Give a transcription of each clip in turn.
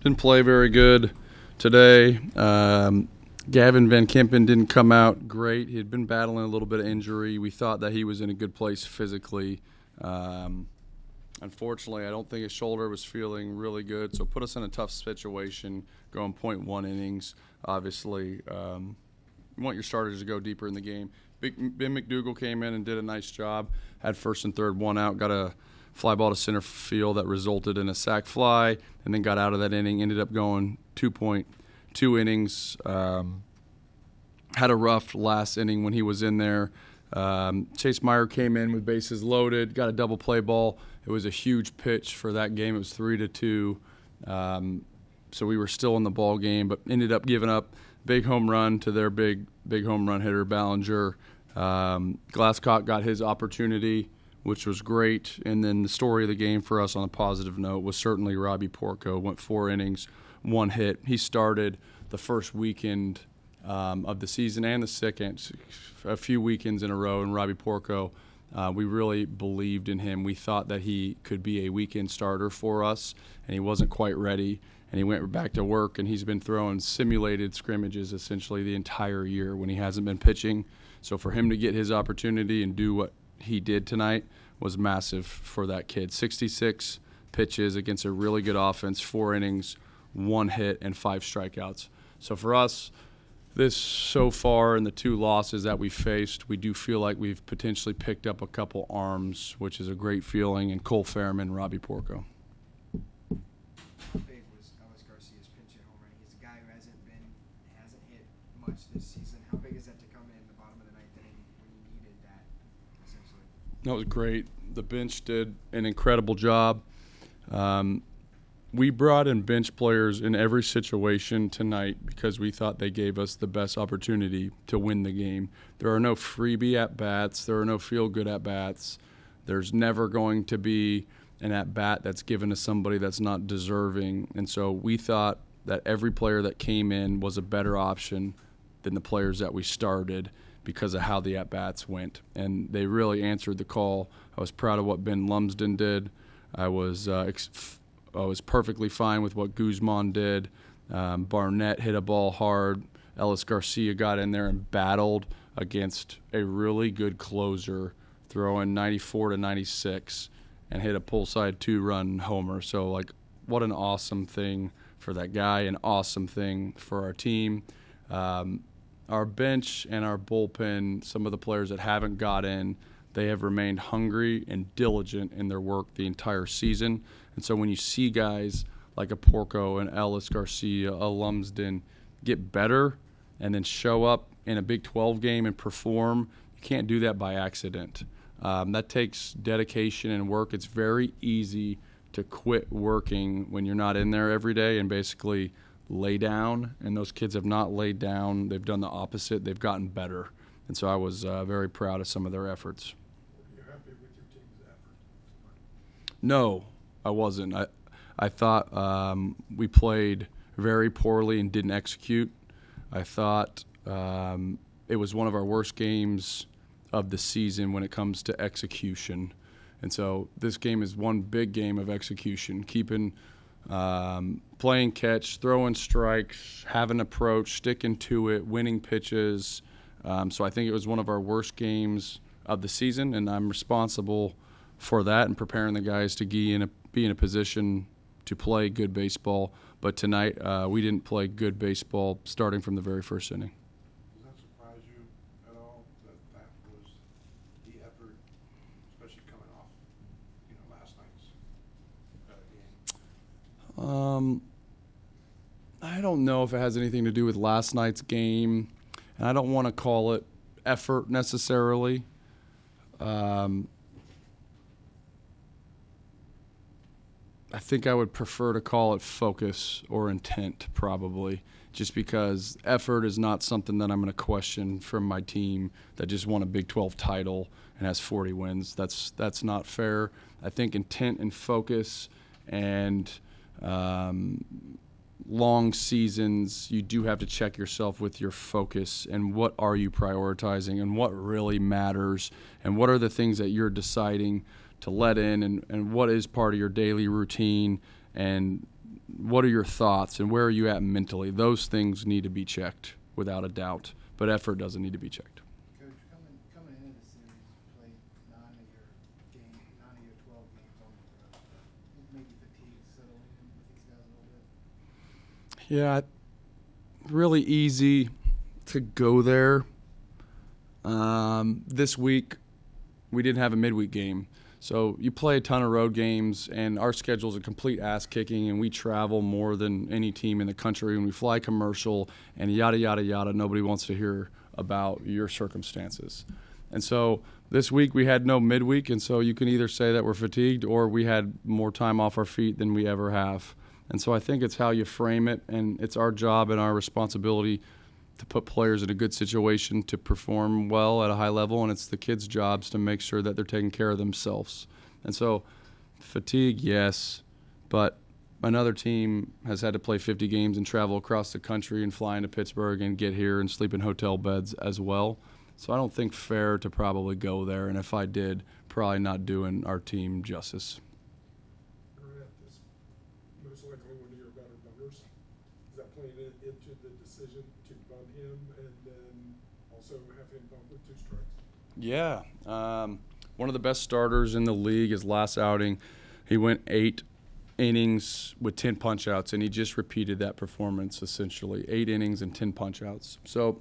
Didn't play very good today. Gavin Van Kempen didn't come out great. He had been battling a little bit of injury. We thought that he was in a good place physically. Unfortunately, I don't think his shoulder was feeling really good, so put us in a tough situation going 0.1 innings. Obviously, you want your starters to go deeper in the game. Ben McDougal came in and did a nice job. Had first and third, one out, got a fly ball to center field that resulted in a sac fly, and then got out of that inning, ended up going 2.2 innings. Had a rough last inning when he was in there. Chase Meyer came in with bases loaded, got a double play ball. It was a huge pitch for that game. It was 3-2. So we were still in the ball game, but ended up giving up big home run to their big home run hitter, Ballinger. Glasscock got his opportunity, which was great. And then the story of the game for us on a positive note was certainly Robbie Porco. Went 4 innings, 1 hit. He started the first weekend of the season and the second, a few weekends in a row. And Robbie Porco, we really believed in him. We thought that he could be a weekend starter for us, and he wasn't quite ready. And he went back to work, and he's been throwing simulated scrimmages essentially the entire year when he hasn't been pitching. So for him to get his opportunity and do what he did tonight was massive for that kid. 66 pitches against a really good offense, 4 innings, 1 hit, and 5 strikeouts. So for us, this so far in the 2 losses that we faced, we do feel like we've potentially picked up a couple arms, which is a great feeling, in Cole Fairman and Robbie Porco. How big was Ellis Garcia's pinch hit home run? He's a guy who hasn't hit much this season. How big is that to come in the bottom of the 9th inning when you needed that, essentially? That was great. The bench did an incredible job. We brought in bench players in every situation tonight because we thought they gave us the best opportunity to win the game. There are no freebie at-bats. There are no feel-good at-bats. There's never going to be an at-bat that's given to somebody that's not deserving. And so we thought that every player that came in was a better option than the players that we started because of how the at-bats went. And they really answered the call. I was proud of what Ben Lumsden did. I was perfectly fine with what Guzman did. Barnett hit a ball hard. Ellis Garcia got in there and battled against a really good closer, throwing 94-96, and hit a pull-side 2-run homer. So, what an awesome thing for that guy, an awesome thing for our team. Our bench and our bullpen, some of the players that haven't got in, they have remained hungry and diligent in their work the entire season. And so when you see guys like a Porco, an Ellis Garcia, a Lumsden get better and then show up in a Big 12 game and perform, you can't do that by accident. That takes dedication and work. It's very easy to quit working when you're not in there every day and basically lay down. And those kids have not laid down. They've done the opposite. They've gotten better. And so I was very proud of some of their efforts. You're happy with your team's effort? No, I wasn't. I thought we played very poorly and didn't execute. I thought it was one of our worst games of the season when it comes to execution. And so this game is one big game of execution, keeping playing catch, throwing strikes, having approach, sticking to it, winning pitches. So I think it was one of our worst games of the season, and I'm responsible for that and preparing the guys to be in a position to play good baseball. But tonight we didn't play good baseball starting from the very first inning. Does that surprise you at all that was the effort, especially coming off last night's game? I don't know if it has anything to do with last night's game, and I don't want to call it effort necessarily. I think I would prefer to call it focus or intent, probably, just because effort is not something that I'm going to question from my team that just won a Big 12 title and has 40 wins. That's not fair. I think intent and focus and long seasons, you do have to check yourself with your focus and what are you prioritizing and what really matters and what are the things that you're deciding to let in and what is part of your daily routine and what are your thoughts and where are you at mentally? Those things need to be checked without a doubt, but effort doesn't need to be checked. Coach, coming into the series, you played 9 of your 12 games on the road. Maybe fatigue settle in with these guys a little bit? Yeah, really easy to go there. This week, we didn't have a midweek game. So you play a ton of road games, and our schedule is a complete ass-kicking, and we travel more than any team in the country, and we fly commercial, and yada, yada, yada. Nobody wants to hear about your circumstances. And so this week we had no midweek, and so you can either say that we're fatigued or we had more time off our feet than we ever have. And so I think it's how you frame it, and it's our job and our responsibility to put players in a good situation to perform well at a high level, and it's the kids' jobs to make sure that they're taking care of themselves. And so fatigue, yes, but another team has had to play 50 games and travel across the country and fly into Pittsburgh and get here and sleep in hotel beds as well. So I don't think fair to probably go there, and if I did, probably not doing our team justice. Grant is most likely one of your better bunters. Is that playing into the decision to bunt him and then also have him bunt with 2 strikes? Yeah. One of the best starters in the league, his last outing, he went 8 innings with 10 punch-outs, and he just repeated that performance essentially, 8 innings and 10 punch-outs. So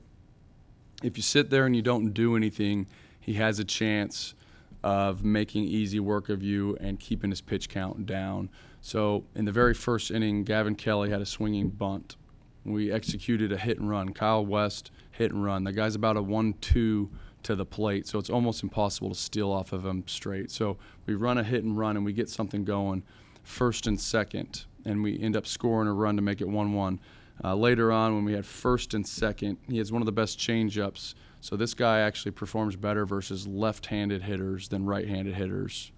if you sit there and you don't do anything, he has a chance of making easy work of you and keeping his pitch count down. So in the very first inning, Gavin Kelly had a swinging bunt. We executed a hit and run. Kyle West, hit and run. The guy's about a 1-2 to the plate, so it's almost impossible to steal off of him straight. So we run a hit and run, and we get something going, first and second, and we end up scoring a run to make it 1-1. Later on, when we had first and second, he has one of the best changeups. So this guy actually performs better versus left-handed hitters than right-handed hitters,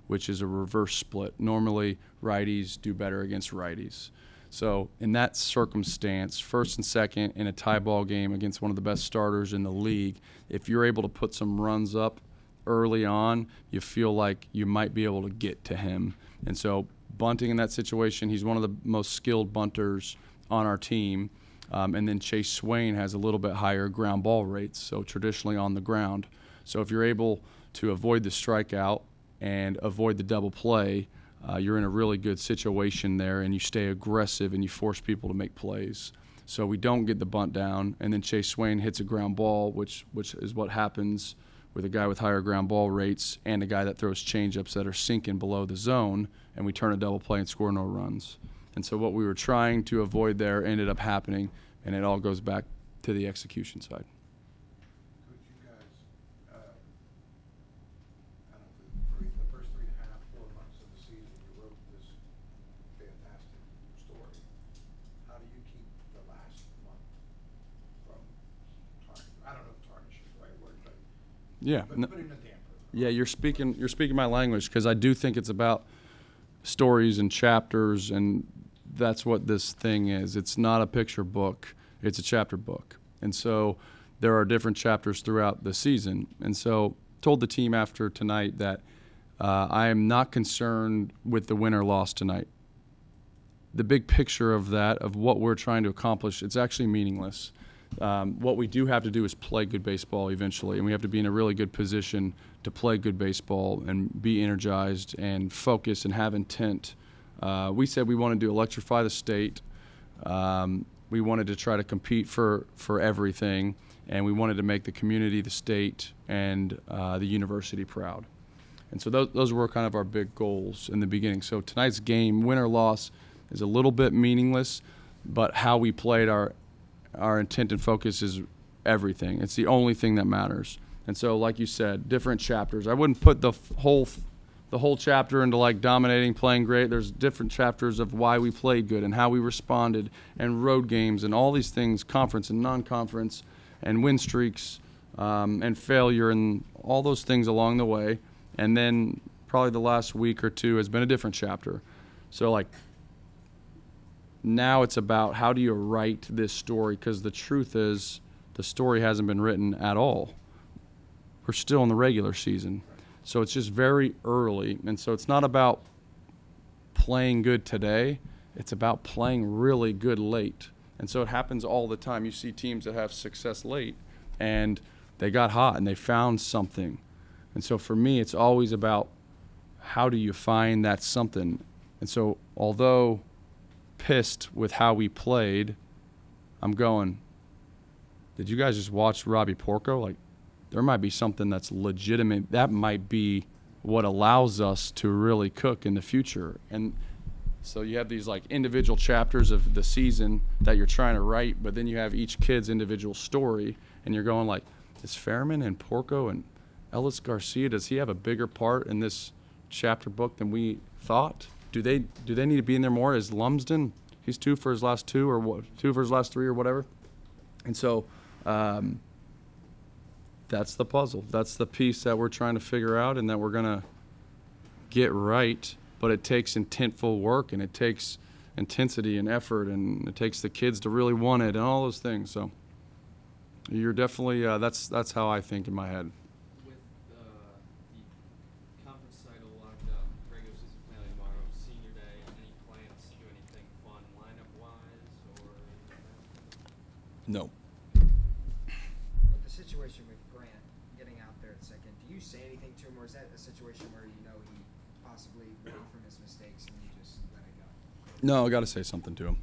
which is a reverse split. Normally, righties do better against righties. So in that circumstance, first and second in a tie ball game against one of the best starters in the league, if you're able to put some runs up early on, you feel like you might be able to get to him. And so bunting in that situation, he's one of the most skilled bunters on our team. And then Chase Swain has a little bit higher ground ball rates, so traditionally on the ground. So if you're able to avoid the strikeout and avoid the double play, you're in a really good situation there, and you stay aggressive and you force people to make plays. So we don't get the bunt down, and then Chase Swain hits a ground ball, which is what happens with a guy with higher ground ball rates and a guy that throws changeups that are sinking below the zone, and we turn a double play and score no runs. And so what we were trying to avoid there ended up happening, and it all goes back to the execution side. Coach, you guys, I don't know, the first 3.5, 4 months of the season, you wrote this fantastic story. How do you keep the last month from I don't know if tarnish is the right word, but Yeah. putting the damper. Yeah, you're speaking my language, because I do think it's about stories and chapters, and that's what this thing is. It's not a picture book, it's a chapter book. And so there are different chapters throughout the season. And so told the team after tonight that I am not concerned with the win or loss tonight. The big picture of that, of what we're trying to accomplish, it's actually meaningless. What we do have to do is play good baseball eventually, and we have to be in a really good position to play good baseball and be energized and focus and have intent. We said we wanted to electrify the state. We wanted to try to compete for everything, and we wanted to make the community, the state, and the university proud. And so those were kind of our big goals in the beginning. So tonight's game, win or loss, is a little bit meaningless, but how we played, our intent and focus is everything. It's the only thing that matters. And so, like you said, different chapters. I wouldn't put the whole chapter into like dominating, playing great. There's different chapters of why we played good and how we responded, and road games and all these things, conference and non-conference, and win streaks, and failure, and all those things along the way. And then probably the last week or two has been a different chapter. So like now it's about how do you write this story, because the truth is the story hasn't been written at all. We're still in the regular season. So it's just very early. And so it's not about playing good today. It's about playing really good late. And so it happens all the time. You see teams that have success late, and they got hot and they found something. And so for me, it's always about how do you find that something. And so although pissed with how we played, I'm going, did you guys just watch Robbie Porco? Like, there might be something that's legitimate. That might be what allows us to really cook in the future. And so you have these like individual chapters of the season that you're trying to write, but then you have each kid's individual story, and you're going like, is Fairman and Porco and Ellis Garcia, does he have a bigger part in this chapter book than we thought? Do they need to be in there more? Is Lumsden, he's 2 for his last 2 or what, 2 for his last 3 or whatever? And so that's the puzzle. That's the piece that we're trying to figure out and that we're going to get right. But it takes intentful work, and it takes intensity and effort, and it takes the kids to really want it and all those things. So you're definitely that's how I think in my head. With the conference title locked up, regular season finale tomorrow, senior day, any plans to do anything fun lineup-wise, or? No. With the situation with Grant getting out there at second, do you say anything to him, or is that a situation where you know he possibly learned from his mistakes and you just let it go? No, I got to say something to him.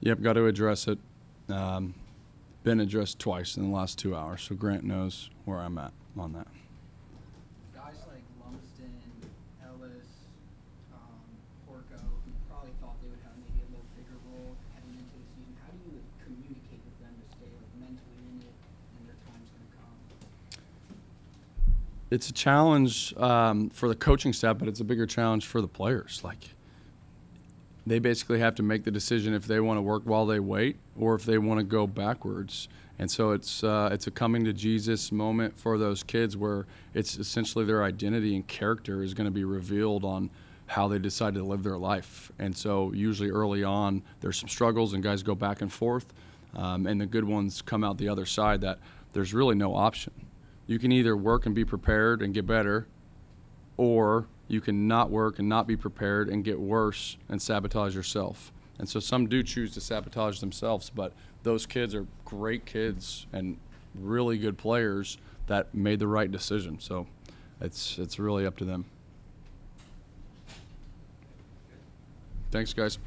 Yep, got to address it. Been addressed twice in the last 2 hours, so Grant knows where I'm at on that. Guys like Lumsden, Ellis, Porco, who probably thought they would have maybe a little bigger role heading into the season, how do you communicate with them to stay like mentally in it and their time's going to come? It's a challenge for the coaching staff, but it's a bigger challenge for the players. Like, they basically have to make the decision if they want to work while they wait or if they want to go backwards. And so it's a coming to Jesus moment for those kids where it's essentially their identity and character is going to be revealed on how they decide to live their life. And so usually early on there's some struggles and guys go back and forth, and the good ones come out the other side that there's really no option. You can either work and be prepared and get better, or you can not work and not be prepared and get worse and sabotage yourself. And so some do choose to sabotage themselves, but those kids are great kids and really good players that made the right decision. So it's really up to them. Thanks, guys.